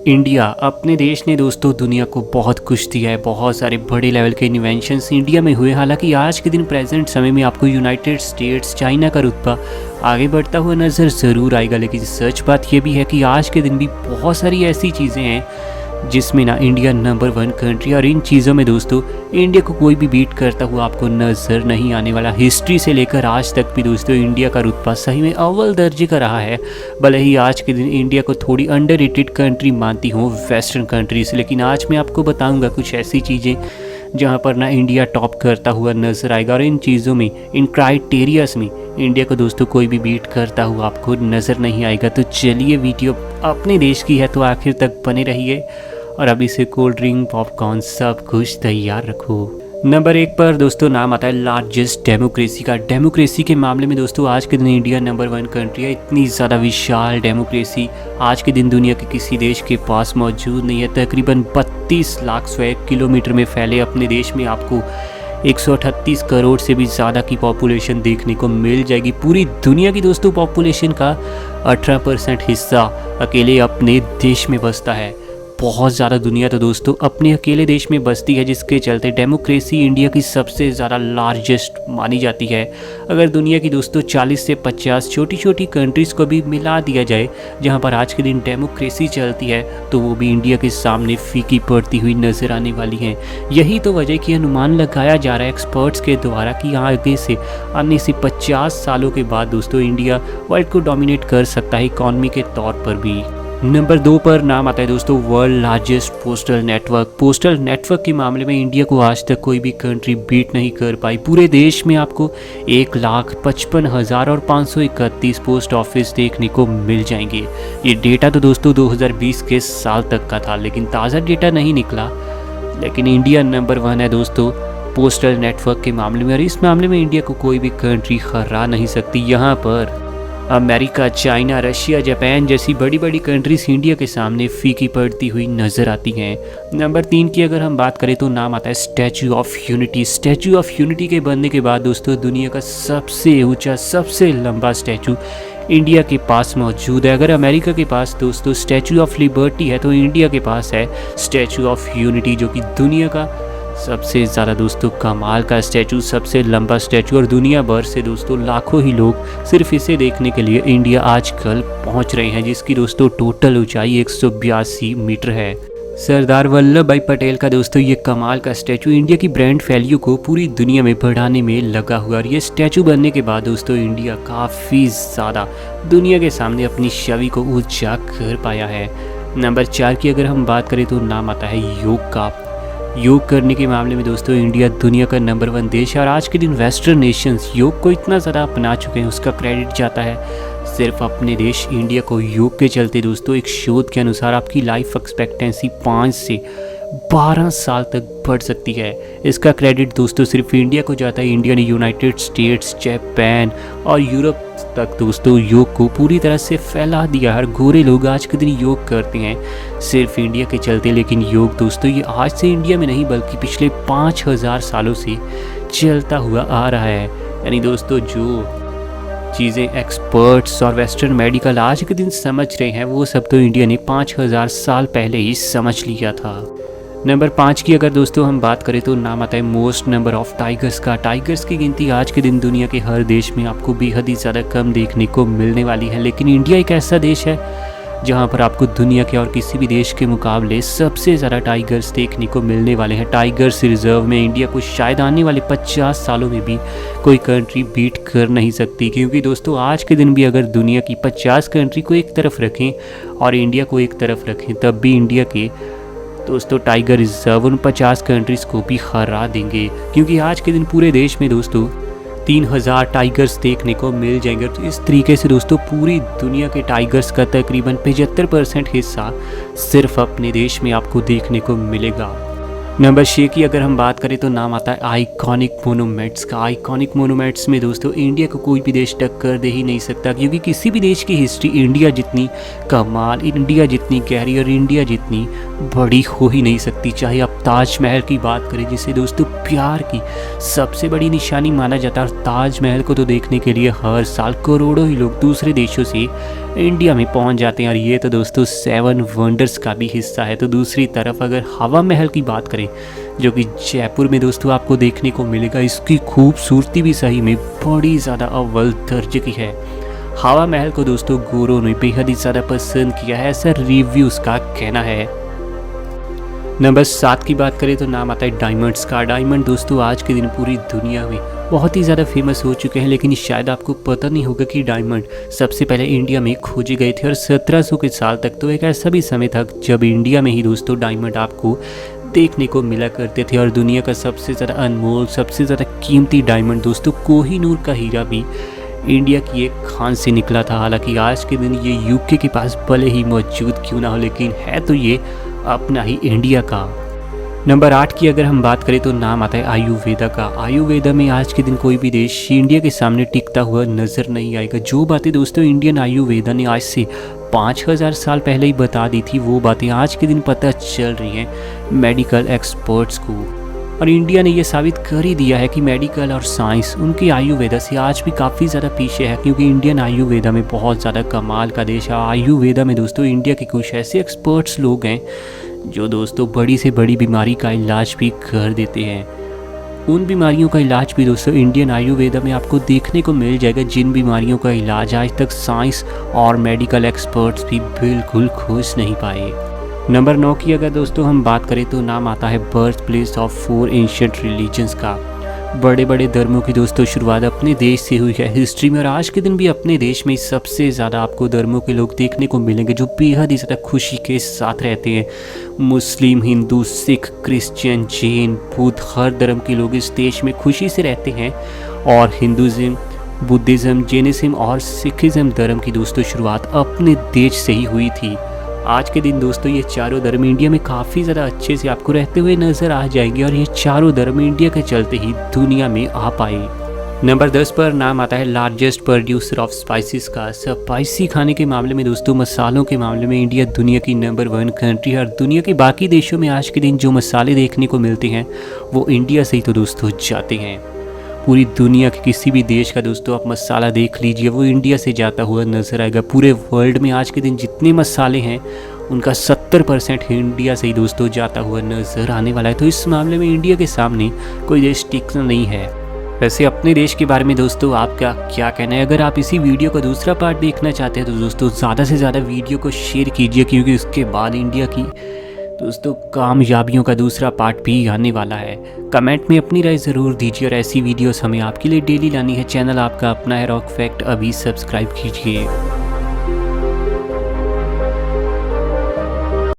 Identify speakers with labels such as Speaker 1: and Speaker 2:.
Speaker 1: India अपने देश ने दोस्तों दुनिया को बहुत कुछ दिया है। बहुत सारे बड़े लेवल के इन्वेंशंस इंडिया में हुए। हालांकि आज के दिन प्रेजेंट समय में आपको यूनाइटेड स्टेट्स चाइना का रुतबा आगे बढ़ता हुआ नज़र ज़रूर आएगा। लेकिन सच बात यह भी है कि आज के दिन भी बहुत सारी ऐसी चीज़ें हैं जिसमें ना इंडिया नंबर 1 कंट्री, और इन चीज़ों में दोस्तों इंडिया को कोई भी बीट करता हुआ आपको नज़र नहीं आने वाला। हिस्ट्री से लेकर आज तक भी दोस्तों इंडिया का रुतबा सही में अव्वल दर्जे का रहा है। भले ही आज के दिन इंडिया को थोड़ी अंडररेटेड कंट्री मानती हूँ वेस्टर्न कंट्रीज, लेकिन आज मैं आपको बताऊँगा कुछ ऐसी चीज़ें जहाँ पर ना इंडिया टॉप करता हुआ नज़र आएगा। और इन चीज़ों में, इन क्राइटेरियाज में इंडिया को दोस्तों कोई भी बीट करता हुआ आपको नज़र नहीं आएगा। तो चलिए, वीडियो अपने देश की है तो आखिर तक बने रहिए, और अभी से कोल्ड ड्रिंक, पॉपकॉर्न सब कुछ तैयार रखो। नंबर 1 पर दोस्तों नाम आता है लार्जेस्ट डेमोक्रेसी का। डेमोक्रेसी के मामले में दोस्तों आज के दिन इंडिया नंबर 1 कंट्री है। इतनी ज़्यादा विशाल डेमोक्रेसी आज के दिन दुनिया के किसी देश के पास मौजूद नहीं है। तकरीबन 32 लाख स्क्वायर किलोमीटर में फैले अपने देश में आपको 138 करोड़ से भी ज़्यादा की पॉपुलेशन देखने को मिल जाएगी। पूरी दुनिया की दोस्तों पॉपुलेशन का 18% हिस्सा अकेले अपने देश में बसता है। बहुत ज़्यादा दुनिया तो दोस्तों अपने अकेले देश में बसती है, जिसके चलते डेमोक्रेसी इंडिया की सबसे ज़्यादा लार्जेस्ट मानी जाती है। अगर दुनिया की दोस्तों 40 से 50 छोटी छोटी कंट्रीज़ को भी मिला दिया जाए जहां पर आज के दिन डेमोक्रेसी चलती है, तो वो भी इंडिया के सामने फीकी पड़ती हुई नज़र आने वाली हैं। यही तो वजह की अनुमान लगाया जा रहा है एक्सपर्ट्स के द्वारा कि आगे से आने से 50 सालों के बाद दोस्तों इंडिया वर्ल्ड को डोमिनेट कर सकता है इकॉनमी के तौर पर भी। नंबर 2 पर नाम आता है दोस्तों world largest postal network. Postal network के मामले में इंडिया को आज तक कोई भी कंट्री बीट नहीं कर पाई। पूरे देश में आपको 1,55,531 पोस्ट ऑफिस देखने को मिल जाएंगे। ये डेटा तो दोस्तों 2020 के साल तक का था, लेकिन ताज़ा डेटा नहीं निकला। लेकिन इंडिया नंबर 1 है दोस्तों पोस्टल नेटवर्क के मामले में, और इस मामले में इंडिया को कोई भी कंट्री हरा नहीं सकती। यहाँ पर अमेरिका, चाइना, रशिया, जापान जैसी बड़ी बड़ी कंट्रीज इंडिया के सामने फीकी पड़ती हुई नज़र आती हैं। नंबर 3 की अगर हम बात करें तो नाम आता है statue of unity. Statue of unity के बनने के बाद दोस्तों दुनिया का सबसे ऊंचा, सबसे लंबा स्टैचू इंडिया के पास मौजूद है। अगर अमेरिका के पास दोस्तों स्टैचू ऑफ लिबर्टी है, तो इंडिया के पास है स्टैचू ऑफ यूनिटी, जो कि दुनिया का सबसे ज़्यादा दोस्तों कमाल का स्टैचू, सबसे लंबा स्टैचू, और दुनिया भर से दोस्तों लाखों ही लोग सिर्फ इसे देखने के लिए इंडिया आजकल पहुंच रहे हैं, जिसकी दोस्तों टोटल ऊंचाई 182 मीटर है। सरदार वल्लभ भाई पटेल का दोस्तों ये कमाल का स्टैचू इंडिया की ब्रांड वैल्यू को पूरी दुनिया में बढ़ाने में लगा हुआ, और ये स्टैचू बनने के बाद दोस्तों इंडिया काफ़ी ज़्यादा दुनिया के सामने अपनी छवि को ऊंचा कर पाया है। नंबर 4 की अगर हम बात करें तो नाम आता है योग का। योग करने के मामले में दोस्तों इंडिया दुनिया का नंबर 1 देश है, और आज के दिन वेस्टर्न नेशंस योग को इतना ज़्यादा अपना चुके हैं, उसका क्रेडिट जाता है सिर्फ अपने देश इंडिया को। योग के चलते दोस्तों एक शोध के अनुसार आपकी लाइफ एक्सपेक्टेंसी 5 से 12 साल तक बढ़ सकती है। इसका क्रेडिट दोस्तों सिर्फ इंडिया को जाता है। इंडिया ने यूनाइटेड स्टेट्स, जापान और यूरोप तक दोस्तों योग को पूरी तरह से फैला दिया है। गोरे लोग आज के दिन योग करते हैं सिर्फ इंडिया के चलते। लेकिन योग दोस्तों ये आज से इंडिया में नहीं बल्कि पिछले 5000 सालों से चलता हुआ आ रहा है। यानी दोस्तों जो चीज़ें एक्सपर्ट्स और वेस्टर्न मेडिकल आज के दिन समझ रहे हैं, वो सब तो इंडिया ने 5000 साल पहले ही समझ लिया था। नंबर 5 की अगर दोस्तों हम बात करें तो नाम आता है मोस्ट नंबर ऑफ टाइगर्स का। टाइगर्स की गिनती आज के दिन दुनिया के हर देश में आपको बेहद ही ज़्यादा कम देखने को मिलने वाली है, लेकिन इंडिया एक ऐसा देश है जहां पर आपको दुनिया के और किसी भी देश के मुकाबले सबसे ज़्यादा टाइगर्स देखने को मिलने वाले हैं। टाइगर्स रिजर्व में इंडिया को शायद आने वाले 50 सालों में भी कोई कंट्री बीट कर नहीं सकती, क्योंकि दोस्तों आज के दिन भी अगर दुनिया की 50 कंट्री को एक तरफ रखें और इंडिया को एक तरफ रखें, तब भी इंडिया के दोस्तों टाइगर रिजर्व उन 50 कंट्रीज़ को भी हरा देंगे, क्योंकि आज के दिन पूरे देश में दोस्तों 3000 टाइगर्स देखने को मिल जाएंगे। तो इस तरीके से दोस्तों पूरी दुनिया के टाइगर्स का तकरीबन 75% हिस्सा सिर्फ अपने देश में आपको देखने को मिलेगा। नंबर 6 की अगर हम बात करें तो नाम आता है आइकॉनिक मोनूमेंट्स का। आइकॉनिक मोनूमेंट्स में दोस्तों इंडिया को कोई भी देश टक्कर दे ही नहीं सकता, क्योंकि किसी भी देश की हिस्ट्री इंडिया जितनी कमाल, इंडिया जितनी गहरी और इंडिया जितनी बड़ी हो ही नहीं सकती। चाहे आप ताजमहल की बात करें, जिसे दोस्तों प्यार की सबसे बड़ी निशानी माना जाता है, और ताजमहल को तो देखने के लिए हर साल करोड़ों ही लोग दूसरे देशों से इंडिया में पहुंच जाते हैं, और ये तो दोस्तों 7 वंडर्स का भी हिस्सा है। तो दूसरी तरफ अगर हवा महल की बात करें, जो कि जयपुर में दोस्तों आपको देखने को मिलेगा, इसकी खूबसूरती भी सही में बड़ी ज़्यादा अव्वल दर्जे की है। हवा महल को दोस्तों गोरों ने बेहद ही ज़्यादा पसंद किया है, ऐसा रिव्यूज़ का कहना है। नंबर 7 की बात करें तो नाम आता है डायमंड्स का। डायमंड दोस्तों आज के दिन पूरी दुनिया में बहुत ही ज़्यादा फेमस हो चुके हैं, लेकिन शायद आपको पता नहीं होगा कि डायमंड सबसे पहले इंडिया में खोजे गए थे, और 1700 के साल तक तो एक ऐसा भी समय था जब इंडिया में ही दोस्तों डायमंड आपको देखने को मिला करते थे। और दुनिया का सबसे ज़्यादा अनमोल, सबसे ज़्यादा कीमती डायमंड दोस्तों कोहिनूर का हीरा भी इंडिया की एक खान से निकला था। हालांकि आज के दिन ये यूके के पास भले ही मौजूद क्यों ना हो, लेकिन है तो ये अपना ही इंडिया का। नंबर 8 की अगर हम बात करें तो नाम आता है आयुर्वेदा का। आयुर्वेदा में आज के दिन कोई भी देश इंडिया के सामने टिकता हुआ नज़र नहीं आएगा। जो बातें दोस्तों इंडियन आयुर्वेदा ने आज से 5000 साल पहले ही बता दी थी, वो बातें आज के दिन पता चल रही हैं मेडिकल एक्सपर्ट्स को। और इंडिया ने ये साबित कर ही दिया है कि मेडिकल और साइंस उनकी आयुर्वेदा से आज भी काफ़ी ज़्यादा पीछे है, क्योंकि इंडियन आयुर्वेदा में बहुत ज़्यादा कमाल का देश है। आयुर्वेदा में दोस्तों इंडिया के कुछ ऐसे एक्सपर्ट्स लोग हैं जो दोस्तों बड़ी से बड़ी बीमारी का इलाज भी कर देते हैं। उन बीमारियों का इलाज भी दोस्तों इंडियन आयुर्वेदा में आपको देखने को मिल जाएगा, जिन बीमारियों का इलाज आज तक साइंस और मेडिकल एक्सपर्ट्स भी बिल्कुल खोज नहीं पाए। नंबर 9 की अगर दोस्तों हम बात करें तो नाम आता है birth place of 4 ancient religions का। बड़े बड़े धर्मों की दोस्तों शुरुआत अपने देश से हुई है हिस्ट्री में, और आज के दिन भी अपने देश में सबसे ज़्यादा आपको धर्मों के लोग देखने को मिलेंगे जो बेहद ही ज़्यादा खुशी के साथ रहते हैं। मुस्लिम, हिंदू, सिख, क्रिश्चियन, जैन, बुद्ध, हर धर्म के लोग इस देश में खुशी से रहते हैं। और हिंदुज़म, बुद्धिज़्म, जैनिज़्म और सिखिज़्म धर्म की दोस्तों शुरुआत अपने देश से ही हुई थी। आज के दिन दोस्तों ये चारों धर्म इंडिया में काफ़ी ज़्यादा अच्छे से आपको रहते हुए नज़र आ जाएंगे, और ये चारों धर्म इंडिया के चलते ही दुनिया में आ पाए। नंबर 10 पर नाम आता है लार्जेस्ट प्रोड्यूसर ऑफ स्पाइसेस का। स्पाइसी खाने के मामले में दोस्तों, मसालों के मामले में इंडिया दुनिया की नंबर 1 कंट्री है, और दुनिया के बाकी देशों में आज के दिन जो मसाले देखने को मिलते हैं वो इंडिया से ही तो दोस्तों जाते हैं। पूरी दुनिया के किसी भी देश का दोस्तों आप मसाला देख लीजिए, वो इंडिया से जाता हुआ नज़र आएगा। पूरे वर्ल्ड में आज के दिन जितने मसाले हैं उनका 70% इंडिया से ही दोस्तों जाता हुआ नज़र आने वाला है। तो इस मामले में इंडिया के सामने कोई देश टिकना नहीं है। वैसे अपने देश के बारे में दोस्तों आपका क्या कहना है? अगर आप इसी वीडियो का दूसरा पार्ट देखना चाहते हैं तो दोस्तों ज़्यादा से ज़्यादा वीडियो को शेयर कीजिए, क्योंकि उसके बाद इंडिया की दोस्तों कामयाबियों का दूसरा पार्ट भी आने वाला है। कमेंट में अपनी राय ज़रूर दीजिए, और ऐसी वीडियोस हमें आपके लिए डेली लानी है। चैनल आपका अपना है रॉक फैक्ट, अभी सब्सक्राइब कीजिए।